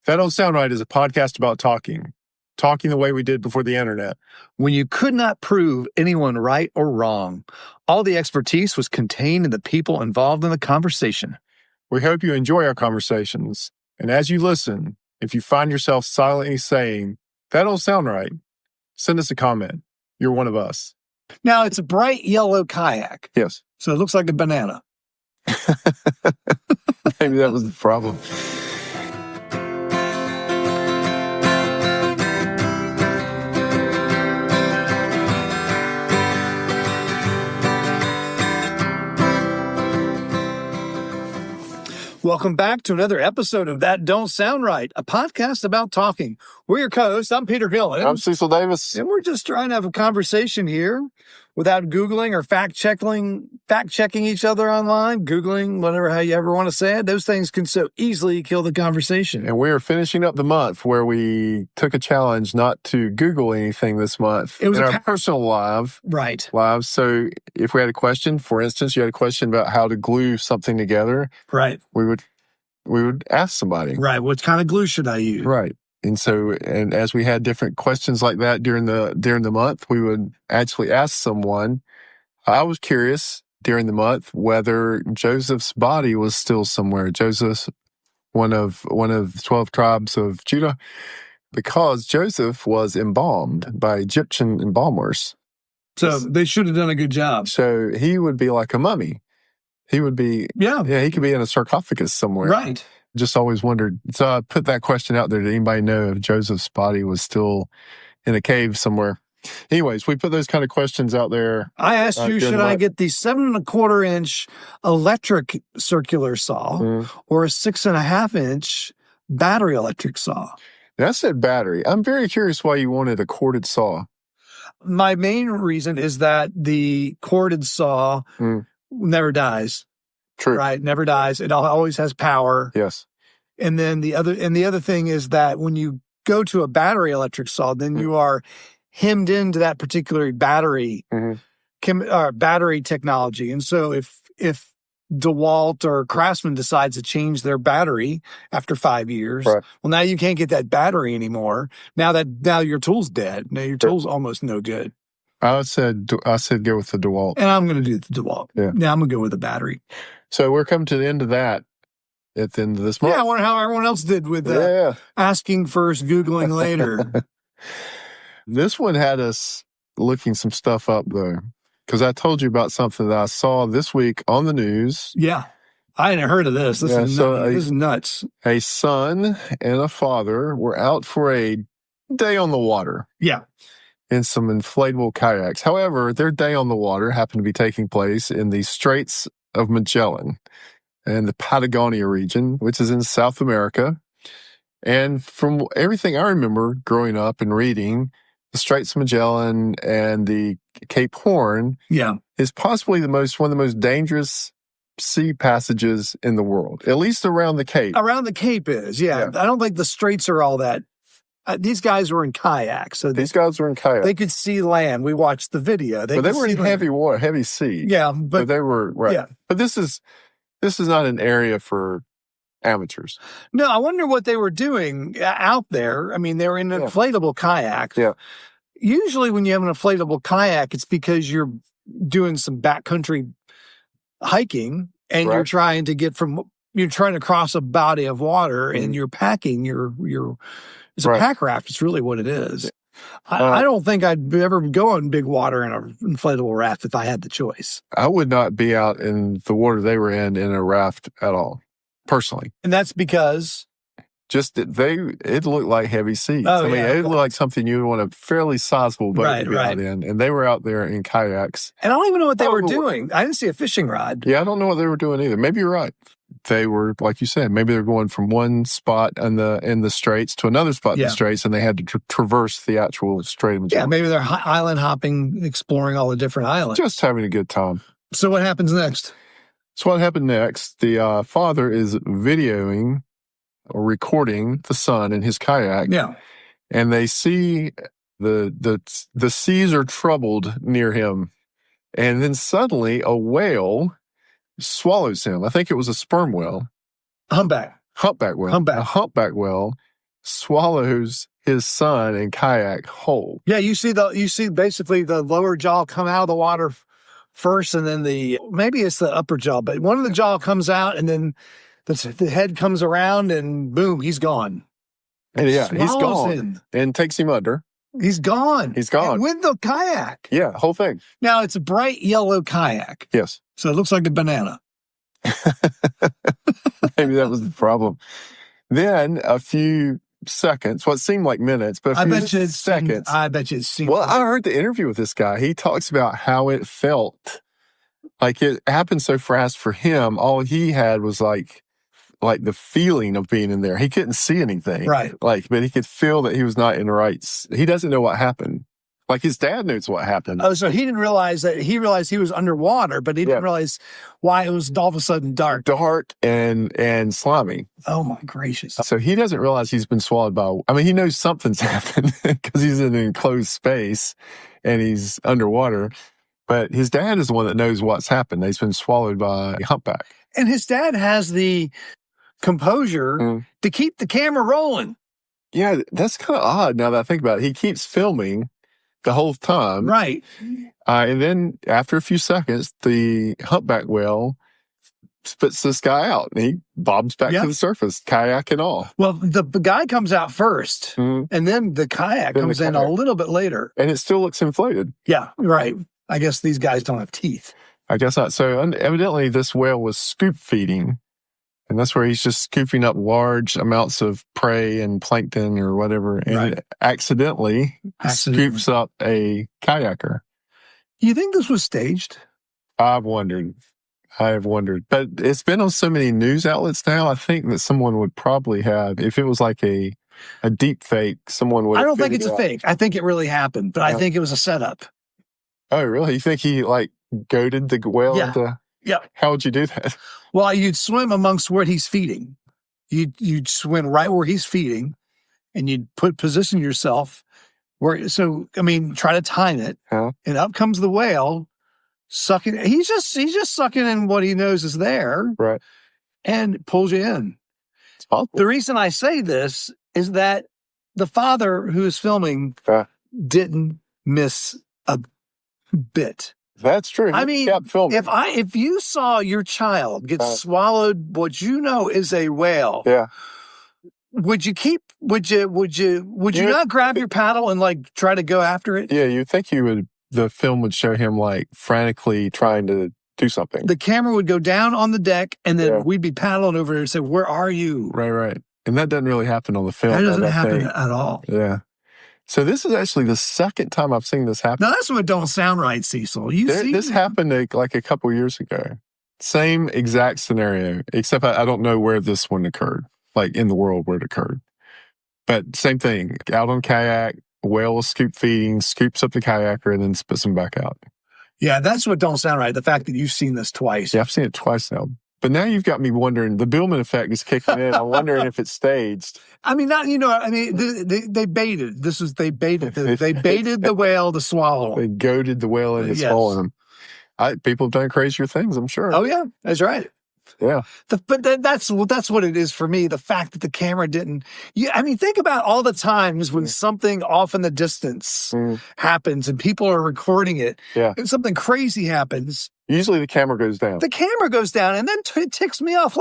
That Don't Sound Right is a podcast about talking the way we did before the internet. When you could not prove anyone right or wrong, all the expertise was contained in the people involved in the conversation. We hope you enjoy our conversations. And as you listen, if you find yourself silently saying, that don't sound right, send us a comment. You're one of us. Now, it's a bright yellow kayak. Yes. So it looks like a banana. Maybe that was the problem. Welcome back to another episode of That Don't Sound Right, a podcast about talking. We're your co-hosts. I'm Peter Gillen. I'm Cecil Davis. And we're just trying to have a conversation here without Googling or fact-checking each other online, Googling, whatever, how you ever want to say it. Those things can so easily kill the conversation. And we are finishing up the month where we took a challenge not to Google anything this month. It was in our personal lives. So if we had a question, for instance, you had a question about how to glue something together. Right. We would ask somebody. Right. What kind of glue should I use? Right. And as we had different questions like that during the month, we would actually ask someone. I was curious during the month whether Joseph's body was still somewhere. Joseph, one of the 12 tribes of Judah, because Joseph was embalmed by Egyptian embalmers. So they should have done a good job. So he would be like a mummy. He would be, he could be in a sarcophagus somewhere. Right. Just always wondered. So I put that question out there. Did anybody know if Joseph's body was still in a cave somewhere? Anyways, we put those kind of questions out there. I asked you, should I get the 7.25-inch electric circular saw or a 6.5-inch battery electric saw? I said battery. I'm very curious why you wanted a corded saw. My main reason is that the corded saw never dies. True. Right. Never dies. It always has power. Yes. And then the other thing is that when you go to a battery electric saw, then you are hemmed into that particular battery battery technology. And so if DeWalt or Craftsman decides to change their battery after 5 years, well, now you can't get that battery anymore. Now your tool's dead. Now your tool's almost no good. I said go with the DeWalt. And I'm going to do the DeWalt. Yeah. Now I'm going to go with the battery. So we're coming to the end of that at the end of this month. Yeah, I wonder how everyone else did with asking first, Googling later. This one had us looking some stuff up, though, because I told you about something that I saw this week on the news. Yeah. I hadn't heard of this. This is nuts. A son and a father were out for a day on the water. Yeah. In some inflatable kayaks. However, their day on the water happened to be taking place in the Straits of Magellan and the Patagonia region, which is in South America. And from everything I remember growing up and reading, the Straits of Magellan and the Cape Horn is possibly one of the most dangerous sea passages in the world, at least around the Cape. Around the Cape is, yeah. I don't think the Straits are all that. These guys were in kayaks. So these guys were in kayaks. They could see land. We watched the video. But they were in heavy water, heavy sea. Yeah. But they were, right. Yeah. But this is not an area for amateurs. No, I wonder what they were doing out there. I mean, they were in an inflatable kayak. Yeah. Usually when you have an inflatable kayak, it's because you're doing some backcountry hiking and you're trying to cross a body of water and you're packing it's a pack raft. It's really what it is. I don't think I'd ever go on big water in an inflatable raft if I had the choice. I would not be out in the water they were in a raft at all, personally. And that's because? Just it looked like heavy seas. It looked like something you would want a fairly sizable boat to be out in. And they were out there in kayaks. And I don't even know what they were doing. I didn't see a fishing rod. Yeah, I don't know what they were doing either. Maybe you're right. They were, like you said, maybe they're going from one spot in the Straits to another spot in the Straits, and they had to traverse the actual Strait of Magellan. Yeah, maybe they're island hopping, exploring all the different islands. Just having a good time. So what happens next? So what happened next? The father is videoing or recording the son in his kayak. Yeah. And they see the seas are troubled near him. And then suddenly a whale swallows him. I think it was a sperm whale. Humpback whale. A humpback whale swallows his son and kayak whole. Yeah, you see basically the lower jaw come out of the water first, and then maybe it's the upper jaw, but one of the jaw comes out, and then the head comes around, and boom, he's gone. And yeah, he's gone him. And takes him under. He's gone. He's gone. And with the kayak. Yeah, whole thing. Now, it's a bright yellow kayak. Yes. So it looks like a banana. Maybe that was the problem. Then a few seconds, what seemed like minutes, but I bet you it's seconds. Well, I heard the interview with this guy. He talks about how it felt. Like it happened so fast for him. All he had was like the feeling of being in there. He couldn't see anything. Right. But he could feel that he was not in the right. He doesn't know what happened. Like his dad knows what happened. Oh, so he didn't realize that. He realized he was underwater, but he didn't realize why it was all of a sudden dark. Dark and slimy. Oh my gracious. So he doesn't realize he's been swallowed by, he knows something's happened because he's in an enclosed space and he's underwater. But his dad is the one that knows what's happened. He's been swallowed by a humpback. And his dad has the composure to keep the camera rolling. Yeah, that's kind of odd now that I think about it. He keeps filming the whole time. Right. And then after a few seconds, the humpback whale spits this guy out and he bobs back to the surface, kayak and all. Well, the guy comes out first and then the kayak comes in a little bit later. And it still looks inflated. Yeah, right. I guess these guys don't have teeth. I guess not. So evidently this whale was scoop feeding. And that's where he's just scooping up large amounts of prey and plankton or whatever, and accidentally scoops up a kayaker. You think this was staged? I've wondered. But it's been on so many news outlets now, I think that someone would probably have, if it was like a deep fake, someone would have. I don't think it's a fake. I think it really happened, but I think it was a setup. Oh, really? You think he goaded the whale into... Yeah. How would you do that? Well, you'd swim amongst where he's feeding. You'd swim right where he's feeding, and you'd position yourself where. So try to time it, and up comes the whale, sucking. He's just sucking in what he knows is there, right, and pulls you in. It's possible. The reason I say this is that the father who is filming didn't miss a bit. That's true. If you saw your child get swallowed, what you know is a whale. Yeah. Would you not grab your paddle and try to go after it? Yeah, you'd think the film would show him frantically trying to do something. The camera would go down on the deck and then we'd be paddling over there and say, "Where are you?" Right. And that doesn't really happen on the film. That doesn't happen at all. Yeah. So this is actually the second time I've seen this happen. Now, that's what don't sound right, Cecil. This happened a couple years ago. Same exact scenario, except I don't know where this one occurred, in the world where it occurred. But same thing, out on kayak, whale was scoop feeding, scoops up the kayaker, and then spits him back out. Yeah, that's what don't sound right, the fact that you've seen this twice. Yeah, I've seen it twice now. But now you've got me wondering, the Billman effect is kicking in. I'm wondering if it's staged. They baited. They baited the whale to swallow him. They goaded the whale into swallowing him. People have done crazier things, I'm sure. Oh, yeah, that's right. Yeah. But that's what it is for me, the fact that the camera didn't... think about all the times when something off in the distance happens and people are recording it, and something crazy happens. Usually the camera goes down. The camera goes down, and then it ticks me off.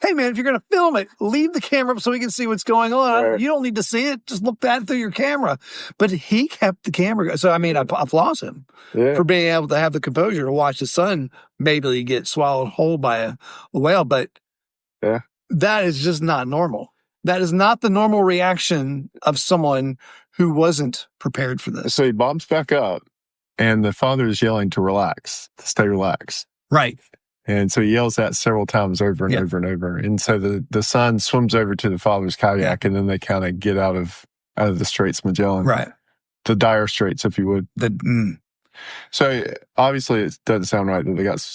Hey, man, if you're going to film it, leave the camera up so we can see what's going on. Right. You don't need to see it. Just look at it through your camera. But he kept the camera going. So, I applaud him for being able to have the composure to watch his son maybe get swallowed whole by a whale. But that is just not normal. That is not the normal reaction of someone who wasn't prepared for this. So he bobs back up. And the father is yelling to relax, to stay relaxed. Right. And so he yells that several times over and over and over. And so the son swims over to the father's kayak, and then they kind of get out of the Straits of Magellan. Right. The dire straits, if you would. So obviously it doesn't sound right that they got...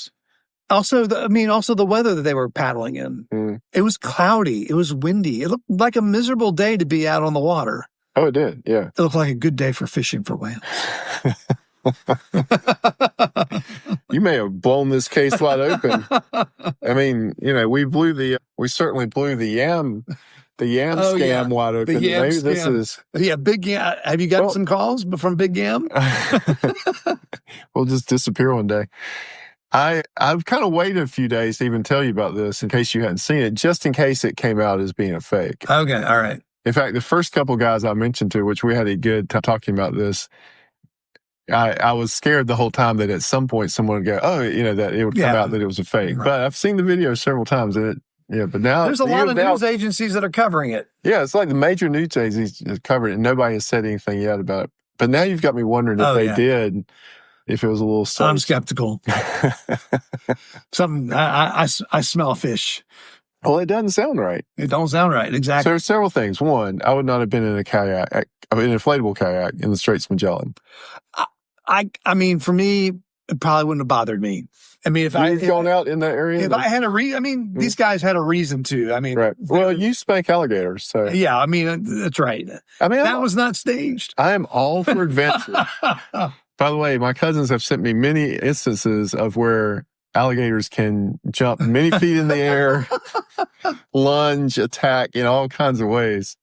Also the weather that they were paddling in. It was cloudy. It was windy. It looked like a miserable day to be out on the water. Oh, it did, yeah. It looked like a good day for fishing for whales. You may have blown this case wide open. We certainly blew the yam the yam Oh, scam yeah. wide open. The yam Maybe this scam. is. Yeah, Big Yam. Have you gotten some calls from Big Yam? We'll just disappear one day. I've kind of waited a few days to even tell you about this in case you hadn't seen it, just in case it came out as being a fake. Okay, all right. In fact, the first couple guys I mentioned to, which we had a good time talking about this, I was scared the whole time that at some point someone would go, oh, that it would come out that it was a fake. Right. But I've seen the video several times, and but now there's a lot of news agencies that are covering it. Yeah, it's like the major news agencies covered it, and nobody has said anything yet about it. But now you've got me wondering if they did, if it was a little staged. I'm skeptical. Something I smell fish. Well, it doesn't sound right. It don't sound right, exactly. So there's several things. One, I would not have been in a kayak, an inflatable kayak in the Straits of Magellan. I mean, for me, it probably wouldn't have bothered me. I mean, if You've gone out in that area? If I had these guys had a reason to. I mean, right. Well, you spank alligators, so. Yeah, I mean, that's right. I mean, that was not staged. I am all for adventure. By the way, my cousins have sent me many instances of where alligators can jump many feet in the air, lunge, attack in all kinds of ways.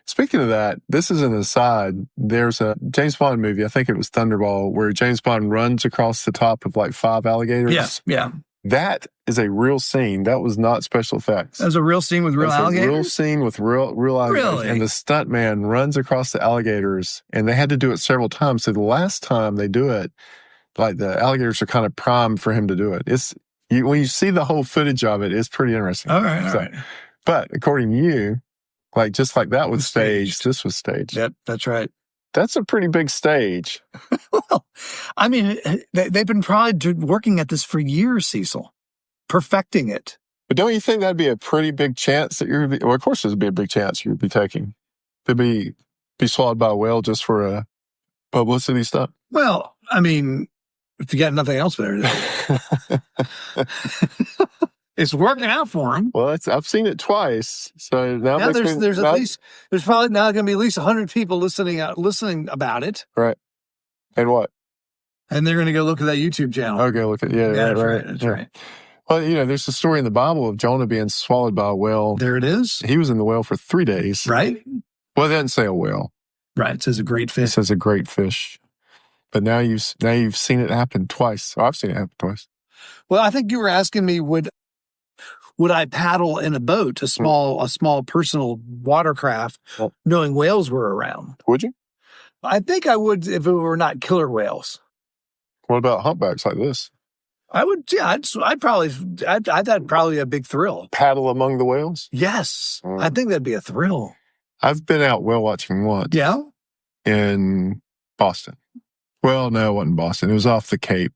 Speaking of that, this is an aside. There's a James Bond movie, I think it was Thunderball, where James Bond runs across the top of like 5 alligators. Yeah. That is a real scene. That was not special effects. That was a real scene with real alligators? A real scene with real alligators. Really? And the stuntman runs across the alligators, and they had to do it several times. So the last time they do it, like the alligators are kind of primed for him to do it. When you see the whole footage of it, it's pretty interesting. All right. But according to you, just like that was staged, this was staged. Yep, that's right. That's a pretty big stage. Well, I mean, they've been probably working at this for years, Cecil, perfecting it. But don't you think that'd be a pretty big chance that well, of course there'd be a big chance you'd be taking. To be swallowed by a whale just for a publicity stunt? Well, I mean, if you got nothing else better to do. It's working out for him. Well, I've seen it twice, so now there's probably now going to be at least 100 people listening about it. Right. And what? And they're going to go look at that YouTube channel. Okay, look at That's right. Well, there's a story in the Bible of Jonah being swallowed by a whale. There it is. He was in the whale for 3 days. Right. Well, it doesn't say a whale. Right. It says a great fish. It says a great fish. But now you've seen it happen twice. I've seen it happen twice. Well, I think you were asking me, would I paddle in a boat, a small personal watercraft, knowing whales were around? Would you? I think I would if it were not killer whales. What about humpbacks like this? I would. Yeah, I'd probably a big thrill. Paddle among the whales? Yes, I think that'd be a thrill. I've been out whale watching once. Yeah, in Boston. Well, no, it wasn't Boston. It was off the Cape.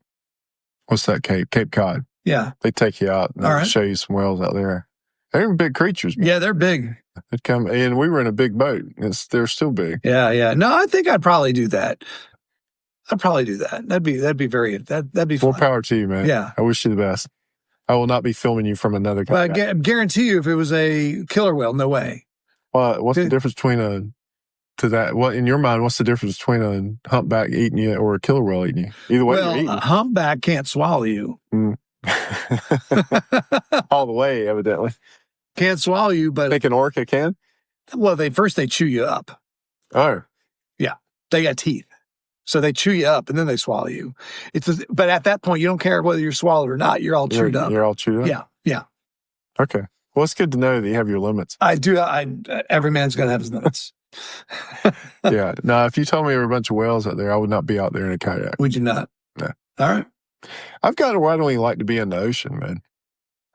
What's that Cape? Cape Cod. Yeah. They take you out and show you some whales out there. They're big creatures. Man. Yeah, they're big. They'd come, and we were in a big boat. They're still big. Yeah. No, I think I'd probably do that. That'd be fun. More power to you, man. Yeah. I wish you the best. I will not be filming you from another country. But I guarantee you, if it was a killer whale, no way. Well, what's the difference between what in your mind? What's the difference between a humpback eating you or a killer whale eating you? Either way, you're eating. A humpback can't swallow you. All the way, evidently. Can't swallow you, but think an orca can? Well, they chew you up. Oh. Yeah. They got teeth. So they chew you up and then they swallow you. But at that point, you don't care whether you're swallowed or not. You're all chewed up. You're all chewed up? Yeah. Okay. Well, it's good to know that you have your limits. I do. Every man's going to have his limits. Yeah. Now, if you told me there were a bunch of whales out there, I would not be out there in a kayak. Would you not? No. All right. I've got where I don't even like to be in the ocean, man.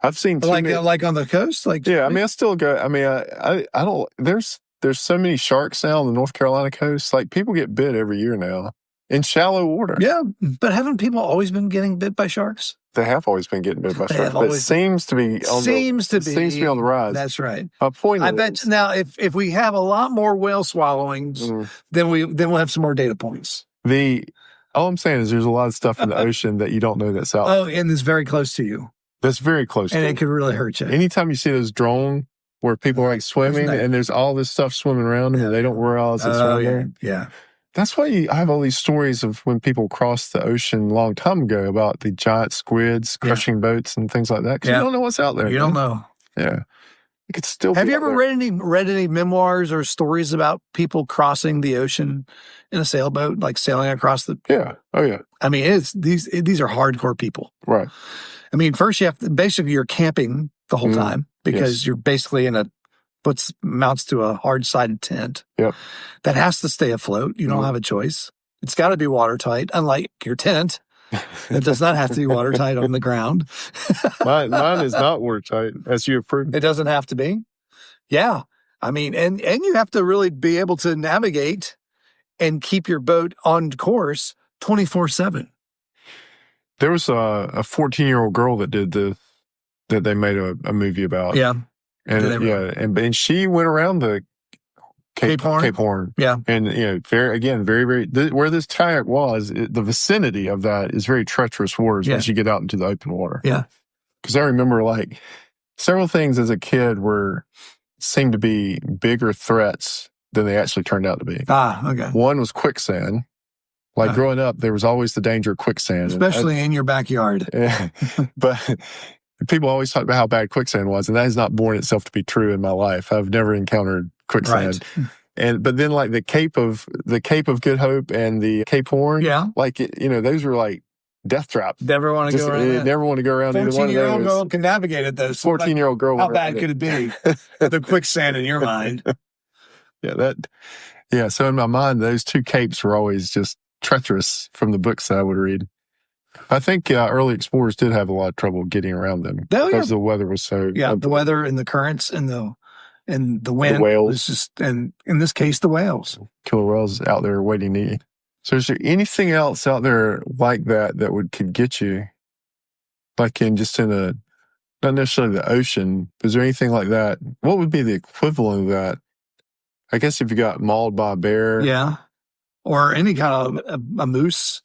I've seen like on the coast, yeah. I mean, I still go. I mean, I don't. There's so many sharks now on the North Carolina coast. Like people get bit every year now in shallow water. Yeah, but haven't people always been getting bit by sharks? They have always been getting bit by sharks. But it seems to be on the rise. That's right. My point I bet now if we have a lot more whale swallowings, then we'll have some more data points. All I'm saying is there's a lot of stuff in the ocean that you don't know that's out. Oh, and it's very close to you. That's very close to you. And it could really hurt you. Anytime you see those drone where people are like swimming and there's all this stuff swimming around them and they don't realize it's around there. Yeah. That's why I have all these stories of when people crossed the ocean a long time ago about the giant squids crushing boats and things like that. Because you don't know what's out there. You don't know. Yeah. it could still Have be you out ever there. read any memoirs or stories about people crossing the ocean in a sailboat, like sailing across the? Yeah. Oh, yeah. I mean, these are hardcore people. Right. I mean, first basically you're camping the whole time because you're basically in what amounts to a hard-sided tent. Yep. That has to stay afloat. You don't have a choice. It's got to be watertight, unlike your tent. It does not have to be watertight on the ground. Mine is not watertight, as you have proven. It doesn't have to be. Yeah. I mean, and you have to really be able to navigate and keep your boat on course 24/7. There was a 14-year-old girl that did that they made a movie about. Yeah. And she went around the Cape Horn. Yeah. And, very, very, where this kayak was, the vicinity of that is very treacherous waters once you get out into the open water. Yeah. Because I remember, like, several things as a kid seemed to be bigger threats than they actually turned out to be. Ah, okay. One was quicksand. Like, growing up, there was always the danger of quicksand. Especially in your backyard. Yeah. But people always talk about how bad quicksand was, and that has not borne itself to be true in my life. I've never encountered quicksand. Right. But then, like, the Cape of Good Hope and the Cape Horn, like, those were like death traps. Never want to go around. Never want to go around either one of those. 14-year-old girl can navigate it, though. 14-year-old girl. How bad could it be? The quicksand in your mind. So in my mind, those two capes were always just treacherous from the books that I would read. I think early explorers did have a lot of trouble getting around them because the weather was so. Yeah, the weather and the currents and the wind. The whales. And in this case, the whales. Killer whales out there waiting to eat. So is there anything else out there like that could get you? Like not necessarily the ocean. Is there anything like that? What would be the equivalent of that? I guess if you got mauled by a bear. Yeah. Or any kind of a moose.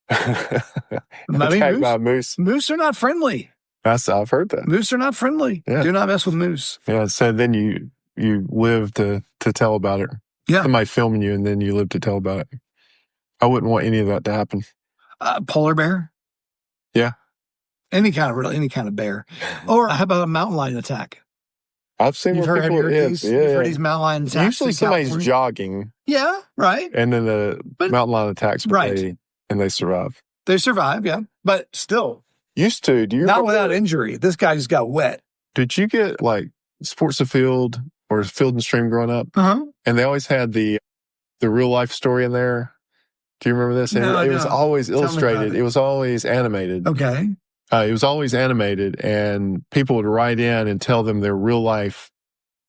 Attacked by a moose. Moose are not friendly. I've heard that. Moose are not friendly. Yeah. Do not mess with moose. Yeah, so then you live to tell about it. Yeah. Somebody filming you, and then you live to tell about it. I wouldn't want any of that to happen. Polar bear? Yeah. Any kind of bear. Or how about a mountain lion attack? I've seen You've heard these mountain lion attacks. Usually somebody's jogging. Yeah, right. And then the mountain lion attacks, and they survive. They survive, yeah. But still. Used to. Do you not without injury. This guy just got wet. Did you get like Sports Afield or Field and Stream growing up? Uh-huh. And they always had the real life story in there. Do you remember this? No, it was always illustrated. It was always animated. Okay. It was always animated, and people would write in and tell them their real life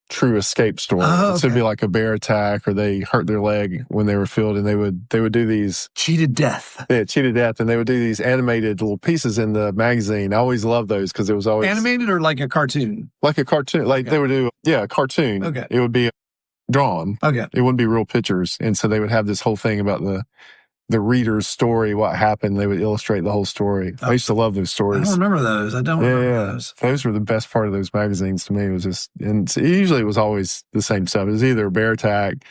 true escape story. So it'd be like a bear attack, or they hurt their leg when they were filled, and they would do these cheated death. Yeah, cheated death, and they would do these animated little pieces in the magazine. I always loved those because it was always animated or like a cartoon. Like a cartoon, they would do a cartoon. Okay, it would be drawn. Okay, it wouldn't be real pictures, and so they would have this whole thing about the reader's story, what happened. They would illustrate the whole story. I used to love those stories. I don't remember those. I don't remember those. Those were the best part of those magazines to me. It was just, and usually it was always the same stuff. It was either a bear attack,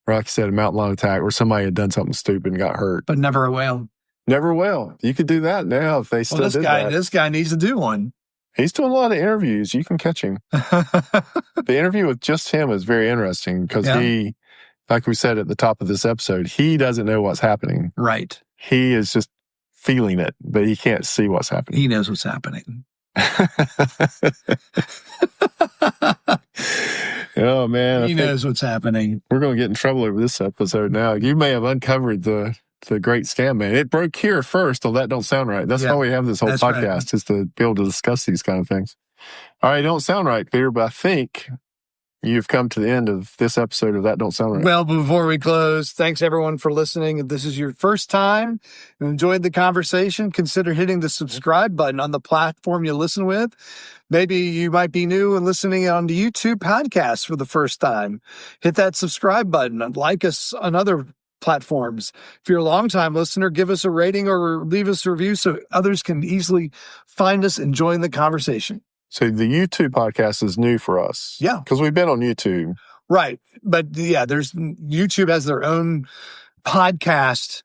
or like I said, a mountain lion attack, or somebody had done something stupid and got hurt. But never a whale. Never a whale. You could do that now if they still did that. This guy needs to do one. He's doing a lot of interviews. You can catch him. The interview with just him is very interesting because he, like we said at the top of this episode, he doesn't know what's happening. Right. He is just feeling it, but he can't see what's happening. He knows what's happening. Oh, man. He knows what's happening. We're going to get in trouble over this episode now. You may have uncovered the great scam man. It broke here first, That Don't Sound Right. That's why we have this whole podcast, is to be able to discuss these kind of things. All right, don't sound right, Peter, but I think you've come to the end of this episode of That Don't Sound Right. Well, before we close, thanks everyone for listening. If this is your first time and enjoyed the conversation, consider hitting the subscribe button on the platform you listen with. Maybe you might be new and listening on the YouTube podcast for the first time. Hit that subscribe button and like us on other platforms. If you're a longtime listener, give us a rating or leave us a review so others can easily find us and join the conversation. So the YouTube podcast is new for us. Yeah. Because we've been on YouTube. Right. But YouTube has their own podcast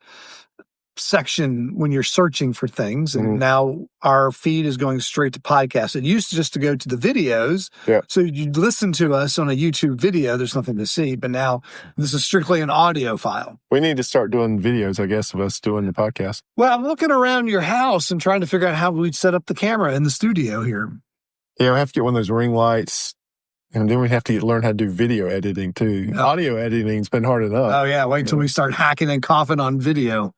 section when you're searching for things. And now our feed is going straight to podcasts. It used to just to go to the videos. Yeah. So you'd listen to us on a YouTube video. There's nothing to see. But now this is strictly an audio file. We need to start doing videos, I guess, of us doing the podcast. Well, I'm looking around your house and trying to figure out how we'd set up the camera in the studio here. Yeah, we have to get one of those ring lights. And then we have to learn how to do video editing, too. Oh. Audio editing's been hard enough. Oh, yeah. Wait till we start hacking and coughing on video.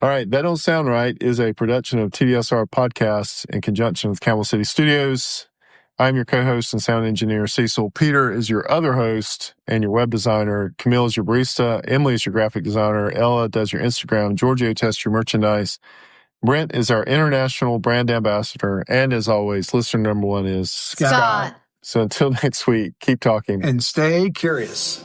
All right. That Don't Sound Right is a production of TDSR Podcasts in conjunction with Camel City Studios. I'm your co-host and sound engineer, Cecil. Peter is your other host and your web designer. Camille is your barista. Emily is your graphic designer. Ella does your Instagram. Giorgio tests your merchandise. Brent is our international brand ambassador. And as always, listener number one is Scott. So until next week, keep talking. And stay curious.